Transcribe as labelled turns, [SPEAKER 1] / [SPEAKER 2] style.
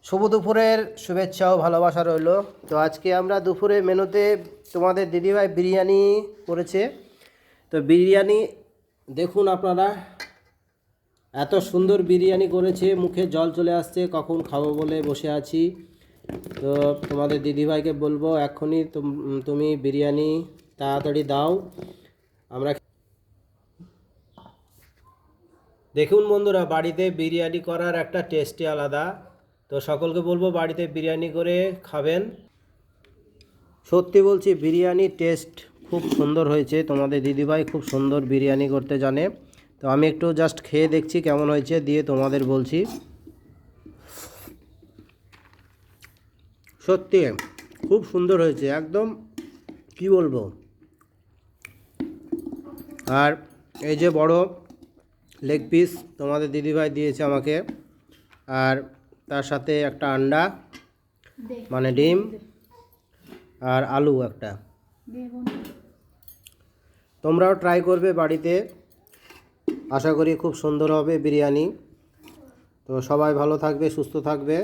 [SPEAKER 1] শুভ দুপুরের শুভেচ্ছা ও ভালোবাসা রইল। তো আজকে আমরা দুপুরে মেনুতে তোমাদের দিদিভাই বিরিয়ানি করেছে। তো বিরিয়ানি দেখুন আপনারা, এত সুন্দর বিরিয়ানি করেছে, মুখে জল চলে আসছে, কখন খাবো বলে বসে আছি। তো তোমাদের দিদিভাইকে বলবো এক্ষুনি তুমি বিরিয়ানি তাড়াতাড়ি দাও। আমরা দেখুন বন্ধুরা, বাড়িতে বিরিয়ানি করার একটা টেস্টই আলাদা। তো সকলকে বলবো বাড়িতে বিরিয়ানি করে খাবেন। সত্যি বলছি, বিরিয়ানির টেস্ট খুব সুন্দর হয়েছে। তোমাদের দিদিভাই খুব সুন্দর বিরিয়ানি করতে জানে। তো আমি একটু জাস্ট খেয়ে দেখছি কেমন হয়েছে, দিয়ে তোমাদের বলছি। সত্যি খুব সুন্দর হয়েছে, একদম কি বলবো। আর এই যে বড় লেগ পিস তোমাদের দিদিভাই দিয়েছে আমাকে, আর তার সাথে একটা আন্ডা মানে ডিম, আর আলু একটা। তোমরাও ট্রাই করবে বাড়িতে, আশা করি খুব সুন্দর হবে বিরিয়ানি। তো সবাই ভালো থাকবে, সুস্থ থাকবে।